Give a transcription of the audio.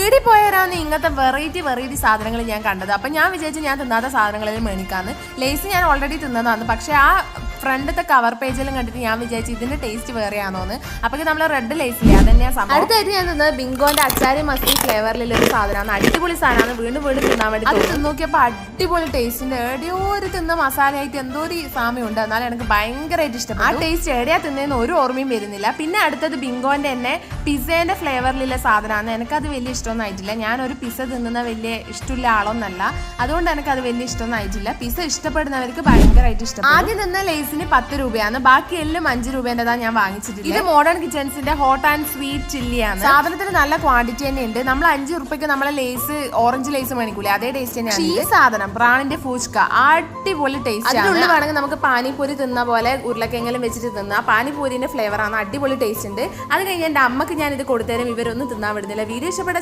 പീടി പോയാലാണ് ഇങ്ങനത്തെ വെറൈറ്റി സാധനങ്ങൾ ഞാൻ കണ്ടത്. അപ്പം ഞാൻ വിചാരിച്ചു ഞാൻ തിന്നാത്ത സാധനങ്ങളിൽ മേടിക്കാന്ന്. ലേസ് ഞാൻ ഓൾറെഡി തിന്നതാണ്, പക്ഷെ ആ ഫ്രണ്ടത്തെ കവർ പേജിലും കണ്ടിട്ട് ഞാൻ വിചാരിച്ചു ഇതിന്റെ ടേസ്റ്റ് വേറെയാണോന്ന്. അപ്പോൾ നമ്മൾ റെഡ് ലേസില്ലേ അതന്നെയാ സംഭവം. അടുത്തായിട്ട് ഞാൻ തിന്നത് ബിങ്കോന്റെ അച്ചാരി മസ്തി ഫ്ലേവറിലുള്ള ഒരു സാധനമാണ്. അടിപൊളി സാധനമാണ്, വീണ്ടും തിന്നാൻ വേണ്ടി. അത് തിന്നോക്കിയപ്പോൾ അടിപൊളി ടേസ്റ്റിന്റെ എവിടെയോ ഒരു തിന്ന മസാലയായിട്ട് എന്തോ ഒരു സാമ്യമുണ്ട്. എന്നാലും എനിക്ക് ഭയങ്കരമായിട്ട് ഇഷ്ടപ്പെട്ടു. ആ ടേസ്റ്റ് എവിടെയാ തിന്നതെന്ന് ഒരു ഓർമ്മയും വരുന്നില്ല. പിന്നെ അടുത്തത് ബിങ്കോന്റെ തന്നെ പിസ്സേന്റെ ഫ്ലേവറിലുള്ള സാധനമാണ്. എനിക്കത് വലിയ ഇഷ്ടമൊന്നും ആയിട്ടില്ല. ഞാനൊരു പിസ്സ തിന്നുന്ന വലിയ ഇഷ്ടമുള്ള ആളൊന്നല്ല, അതുകൊണ്ട് എനിക്കത് വലിയ ഇഷ്ടമൊന്നും ആയിട്ടില്ല. പിസ്സ ഇഷ്ടപ്പെടുന്നവർക്ക് ഭയങ്കരമായിട്ട് ഇഷ്ടം. ആദ്യം നിന്ന ലേസിന് 10 രൂപയാണ്, ബാക്കി എല്ലാം 5 രൂപേൻ്റെതാണ് ഞാൻ വാങ്ങിച്ചിട്ടില്ല. ഇത് മോഡേൺ കിച്ചൺസിന്റെ ഹോട്ട് ആൻഡ് സ്വീറ്റ് ചില്ലിയാണ്. സാധനത്തിന് നല്ല ക്വാണ്ടിറ്റി തന്നെ ഉണ്ട്. നമ്മൾ 5 രൂപയ്ക്ക് നമ്മളെ ലേസ് ഓറഞ്ച് ലേസ് മേടിക്കൂലേ അതേ ടേസ്റ്റ് തന്നെയാണ്. ഈ സാധനം പ്രാണിന്റെ ഫൂച്ക അടിപൊളി ടേസ്റ്റ്. അതിനുള്ളിൽ വേണമെങ്കിൽ നമുക്ക് പാനിപ്പൂരി തിന്ന പോലെ ഉരുളക്കെങ്കിലും വെച്ചിട്ട് തിന്നാം. പാനിപ്പൂരിന്റെ ഫ്ലേവർ ആണ്, അടിപൊളി ടേസ്റ്റ് ഉണ്ട്. അത് കഴിഞ്ഞ് എന്റെ അമ്മക്ക് ഞാൻ ഇത് കൊടുത്തരും ഇവരൊന്നും തിന്നാൻ വിടുന്നില്ല. വീഡിയോ ഇഷ്ടപ്പെട്ട